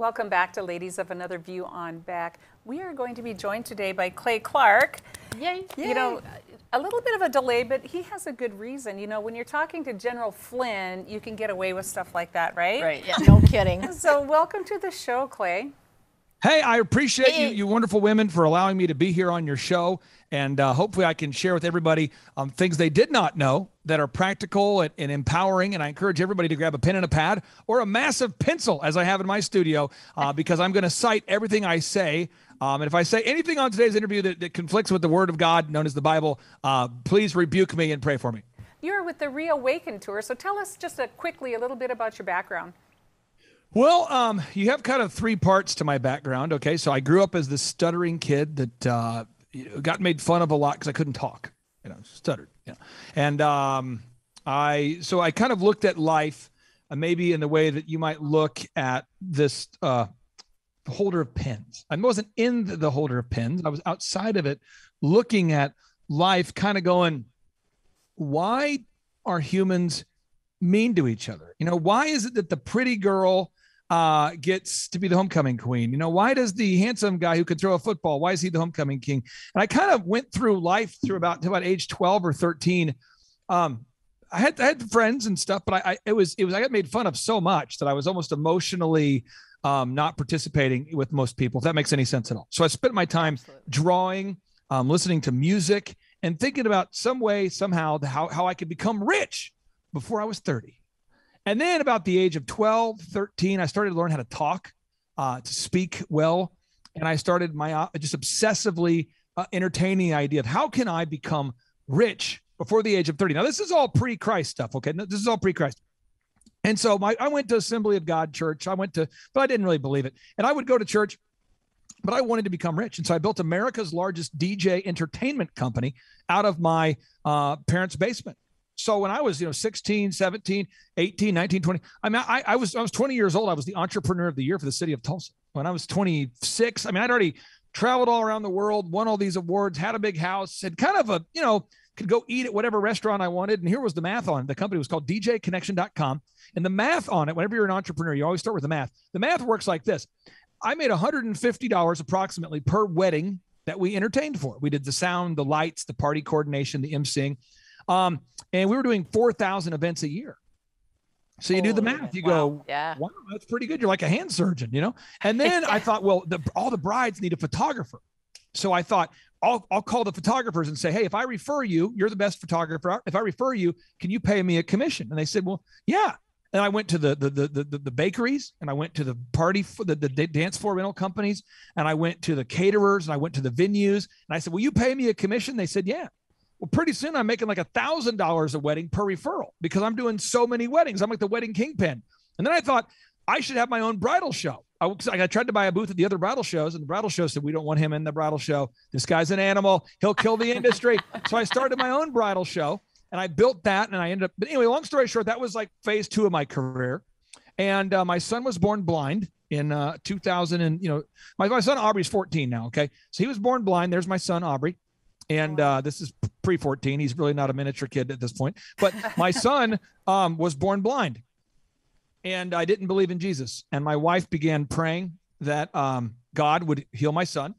Welcome back to Ladies of Another View on Back. We are going to be joined today by Clay Clark. Yay. You know, a little bit of a delay, but he has a good reason. You know, when you're talking to General Flynn, you can get away with stuff like that, right? Right, yeah, no kidding. So welcome to the show, Clay. Hey, I appreciate you wonderful women, for allowing me to be here on your show. And hopefully I can share with everybody things they did not know that are practical and empowering. And I encourage everybody to grab a pen and a pad or a massive pencil, as I have in my studio, because I'm going to cite everything I say. And if I say anything on today's interview that conflicts with the Word of God, known as the Bible, please rebuke me and pray for me. You're with the Reawaken Tour. So tell us just quickly a little bit about your background. Well, you have kind of three parts to my background. Okay, so I grew up as this stuttering kid that got made fun of a lot because I couldn't talk, stuttered. Yeah, and I kind of looked at life maybe in the way that you might look at this holder of pens. I wasn't in the holder of pens. I was outside of it, looking at life, kind of going, why are humans mean to each other? Why is it that the pretty girl gets to be the homecoming queen? Why does the handsome guy who can throw a football, why is he the homecoming king? And I kind of went through life through about age 12 or 13. I had friends and stuff, but I got made fun of so much that I was almost emotionally not participating with most people, if that makes any sense at all. So I spent my time drawing, listening to music, and thinking about some way, somehow, how I could become rich before I was 30. And then about the age of 12, 13, I started to learn how to talk, to speak well. And I started just obsessively entertaining the idea of how can I become rich before the age of 30. Now, this is all pre-Christ stuff, okay? This is all pre-Christ. And so I went to Assembly of God Church. But I didn't really believe it. And I would go to church, but I wanted to become rich. And so I built America's largest DJ entertainment company out of my parents' basement. So when I was, 16, 17, 18, 19, 20, I was 20 years old. I was the entrepreneur of the year for the city of Tulsa. When I was 26, I'd already traveled all around the world, won all these awards, had a big house, had kind of could go eat at whatever restaurant I wanted. And here was the math on it. The company was called DJconnection.com. And the math on it, whenever you're an entrepreneur, you always start with the math. The math works like this. I made $150 approximately per wedding that we entertained for. We did the sound, the lights, the party coordination, the emceeing. And we were doing 4,000 events a year. So you do the math, you go, wow, that's pretty good. You're like a hand surgeon, And then I thought, well, all the brides need a photographer. So I thought, I'll call the photographers and say, hey, if I refer you, you're the best photographer. If I refer you, can you pay me a commission? And they said, well, yeah. And I went to the bakeries, and I went to the party for the dance floor rental companies, and I went to the caterers, and I went to the venues, and I said, will you pay me a commission? They said, yeah. Well, pretty soon I'm making like $1,000 a wedding per referral because I'm doing so many weddings. I'm like the wedding kingpin. And then I thought I should have my own bridal show. I tried to buy a booth at the other bridal shows, and the bridal show said, we don't want him in the bridal show. This guy's an animal. He'll kill the industry. So I started my own bridal show, and I built that, and I ended up, but anyway, long story short, that was like phase 2 of my career. And my son was born blind in 2000. And, my son Aubrey's 14 now. Okay. So he was born blind. There's my son Aubrey. And this is pre-14. He's really not a miniature kid at this point. But my son was born blind. And I didn't believe in Jesus. And my wife began praying that God would heal my son.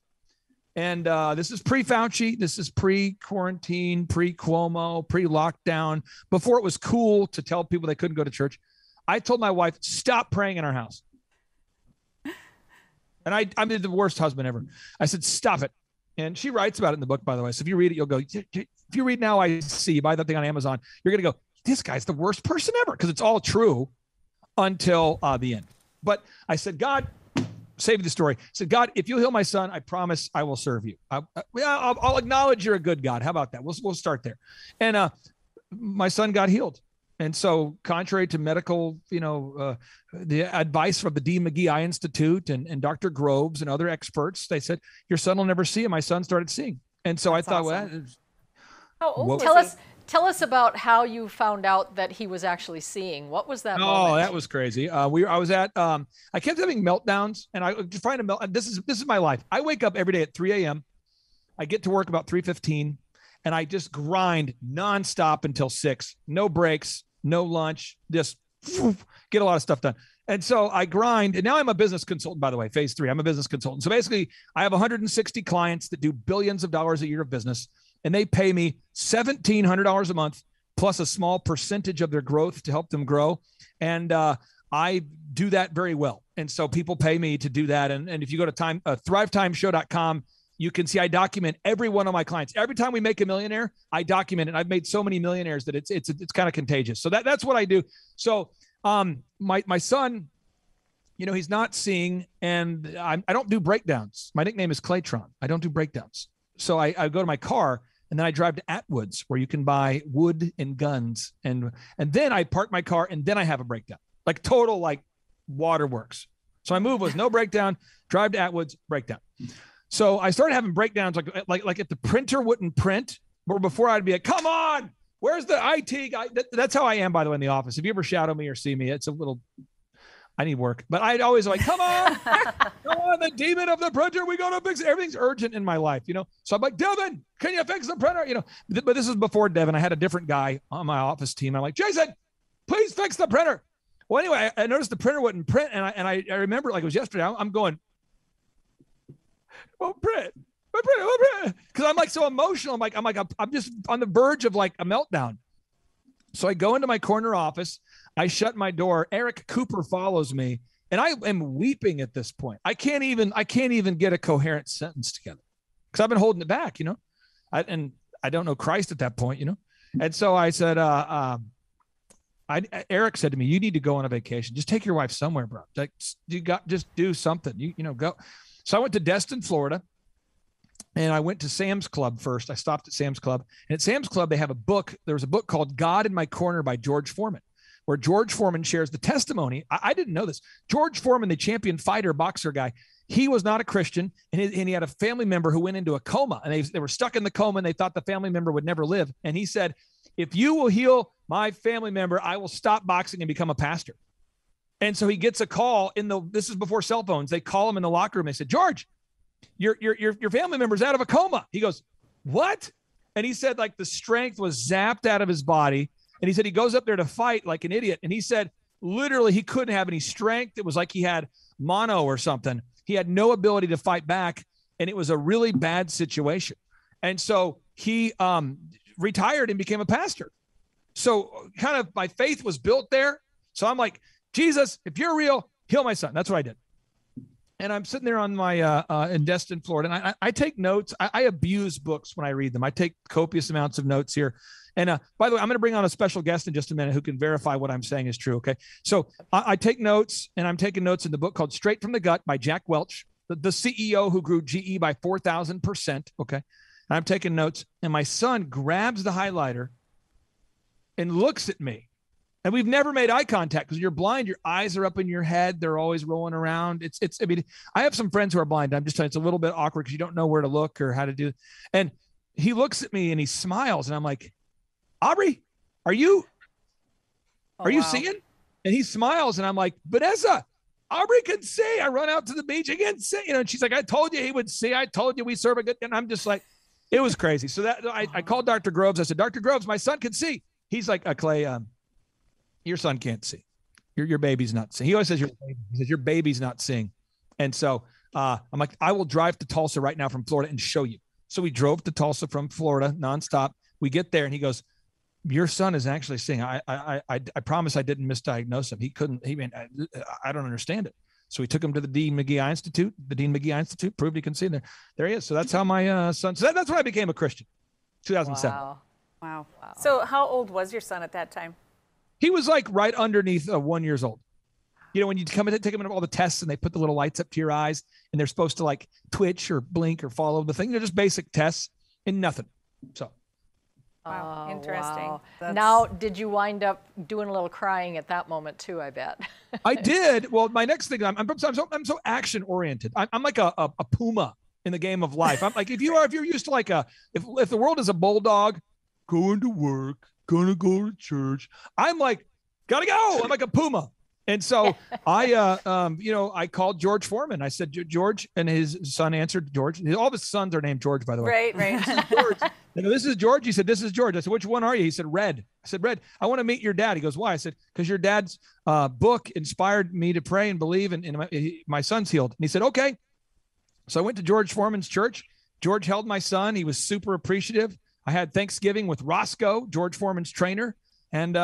And this is pre-Fauci. This is pre-quarantine, pre-Cuomo, pre-lockdown, before it was cool to tell people they couldn't go to church. I told my wife, stop praying in our house. And I'm the worst husband ever. I said, stop it. And she writes about it in the book, by the way. So if you read it, you'll go, if you read Now I See, buy that thing on Amazon, you're going to go, this guy's the worst person ever, because it's all true until the end. But I said, God, save the story. I said, God, if you'll heal my son, I promise I will serve you. I'll acknowledge you're a good God. How about that? We'll start there. And my son got healed. And so contrary to medical, the advice from the D. McGee Eye Institute and Dr. Groves and other experts, they said, your son will never see. And my son started seeing. And so That's I thought, awesome. How old Tell us about how you found out that he was actually seeing. What was that moment? Oh, that was crazy. I kept having meltdowns, and I just find a melt. This is my life. I wake up every day at 3 a.m. I get to work about 3:15. And I just grind nonstop until 6, no breaks, no lunch, just get a lot of stuff done. And so I grind, and now I'm a business consultant, by the way, phase 3, I'm a business consultant. So basically I have 160 clients that do billions of dollars a year of business, and they pay me $1,700 a month plus a small percentage of their growth to help them grow. And I do that very well. And so people pay me to do that. And if you go to thrivetimeshow.com, you can see I document every one of my clients. Every time we make a millionaire, I document it. I've made so many millionaires that it's kind of contagious. So that's what I do. So my son, he's not seeing, and I don't do breakdowns. My nickname is Claytron. I don't do breakdowns. So I go to my car, and then I drive to Atwood's, where you can buy wood and guns, and then I park my car, and then I have a breakdown, like total like waterworks. So my move was no breakdown, drive to Atwood's, breakdown. So I started having breakdowns, like if the printer wouldn't print, or before I'd be like, come on, where's the IT guy? That's how I am, by the way, in the office. If you ever shadow me or see me, it's a little, I need work. But I'd always like, come on, the demon of the printer. We got to fix it. Everything's urgent in my life, So I'm like, Devin, can you fix the printer? But this is before Devin. I had a different guy on my office team. I'm like, Jason, please fix the printer. Well, anyway, I noticed the printer wouldn't print, and I remember like it was yesterday. I'm going, well, print, because I'm like so emotional. I'm just on the verge of like a meltdown. So I go into my corner office. I shut my door. Eric Cooper follows me, and I am weeping at this point. I can't even get a coherent sentence together because I've been holding it back, and I don't know Christ at that point, And so I said, Eric said to me, you need to go on a vacation. Just take your wife somewhere, bro. Like just do something, go. So I went to Destin, Florida, and I went to Sam's Club first. I stopped at Sam's Club, and at Sam's Club, they have a book. There was a book called God in My Corner by George Foreman, where George Foreman shares the testimony. I didn't know this. George Foreman, the champion fighter, boxer guy, he was not a Christian, and he had a family member who went into a coma, and they were stuck in the coma, and they thought the family member would never live. And he said, if you will heal my family member, I will stop boxing and become a pastor. And so he gets a call this is before cell phones. They call him in the locker room. They said, George, your family member's out of a coma. He goes, what? And he said, like, the strength was zapped out of his body. And he said he goes up there to fight like an idiot. And he said, literally, he couldn't have any strength. It was like he had mono or something. He had no ability to fight back. And it was a really bad situation. And so he retired and became a pastor. So kind of my faith was built there. So I'm like, Jesus, if you're real, heal my son. That's what I did. And I'm sitting there on my in Destin, Florida, and I take notes. I abuse books when I read them. I take copious amounts of notes here. And by the way, I'm going to bring on a special guest in just a minute who can verify what I'm saying is true. Okay. So I take notes, and I'm taking notes in the book called Straight from the Gut by Jack Welch, the CEO who grew GE by 4,000%. Okay. And I'm taking notes, and my son grabs the highlighter and looks at me. And we've never made eye contact because you're blind. Your eyes are up in your head. They're always rolling around. I mean, I have some friends who are blind. I'm just telling you, it's a little bit awkward because you don't know where to look or how to do it. And he looks at me and he smiles, and I'm like, Aubrey, are you seeing? And he smiles, and I'm like, Vanessa, Aubrey can see. I run out to the beach again. See, and she's like, I told you he would see. I told you we serve a good. And I'm just like, it was crazy. So that I called Dr. Groves. I said, Dr. Groves, my son can see. He's like, Clay, your son can't see. Your baby's not seeing. He always says your baby's not seeing. And so I'm like, I will drive to Tulsa right now from Florida and show you. So we drove to Tulsa from Florida nonstop. We get there, and he goes, your son is actually seeing. I promise I didn't misdiagnose him. He couldn't. I don't understand it. So we took him to the Dean McGee Eye Institute. The Dean McGee Eye Institute proved he can see. There he is. So that's how my son. So that's when I became a Christian. 2007. Wow. So how old was your son at that time? He was like right underneath 1 year old. When you come in, take him into all the tests, and they put the little lights up to your eyes, and they're supposed to like twitch or blink or follow the thing. They're just basic tests and nothing. So. Wow, interesting. Wow. Now, did you wind up doing a little crying at that moment too? I bet. I did. Well, my next thing, I'm so action oriented. I'm like a puma in the game of life. I'm like, if you're used to like if the world is a bulldog, going to work, gonna go to church. I'm like, gotta go. I'm like a puma. And so I called George Foreman. I said, George, and his son answered George. All of his sons are named George, by the way. Right. George. This is George. He said, this is George. I said, which one are you? He said, Red. I said, Red, I want to meet your dad. He goes, why? I said, because your dad's book inspired me to pray and believe, and my son's healed. And he said, okay. So I went to George Foreman's church. George held my son. He was super appreciative. I had Thanksgiving with Roscoe, George Foreman's trainer. And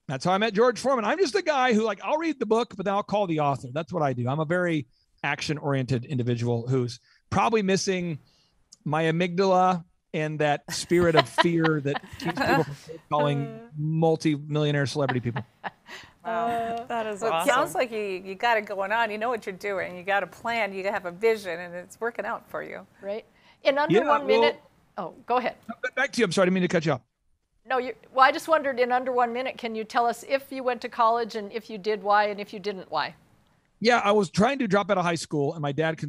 that's how I met George Foreman. I'm just a guy who, like, I'll read the book, but then I'll call the author. That's what I do. I'm a very action-oriented individual who's probably missing my amygdala and that spirit of fear that keeps people from calling multi-millionaire celebrity people. That is awesome. It sounds like you got it going on. You know what you're doing. You got a plan. You have a vision, and it's working out for you. Right. In under 1 minute. Oh, go ahead. Back to you. I'm sorry. I didn't mean to cut you off. No, well, I just wondered, in under 1 minute, can you tell us if you went to college, and if you did, why, and if you didn't, why? Yeah, I was trying to drop out of high school, and my dad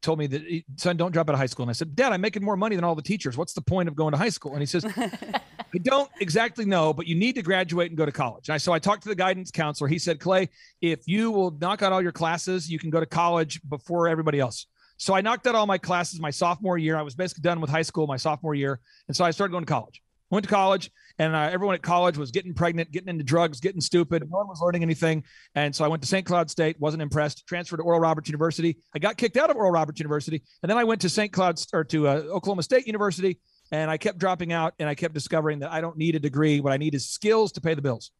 told me that, son, don't drop out of high school. And I said, Dad, I'm making more money than all the teachers. What's the point of going to high school? And he says, I don't exactly know, but you need to graduate and go to college. So I talked to the guidance counselor. He said, Clay, if you will knock out all your classes, you can go to college before everybody else. So I knocked out all my classes my sophomore year. I was basically done with high school my sophomore year. And so I started going to college. Went to college, and everyone at college was getting pregnant, getting into drugs, getting stupid. No one was learning anything. And so I went to St. Cloud State, wasn't impressed, transferred to Oral Roberts University. I got kicked out of Oral Roberts University. And then I went to Oklahoma State University, and I kept dropping out, and I kept discovering that I don't need a degree. What I need is skills to pay the bills.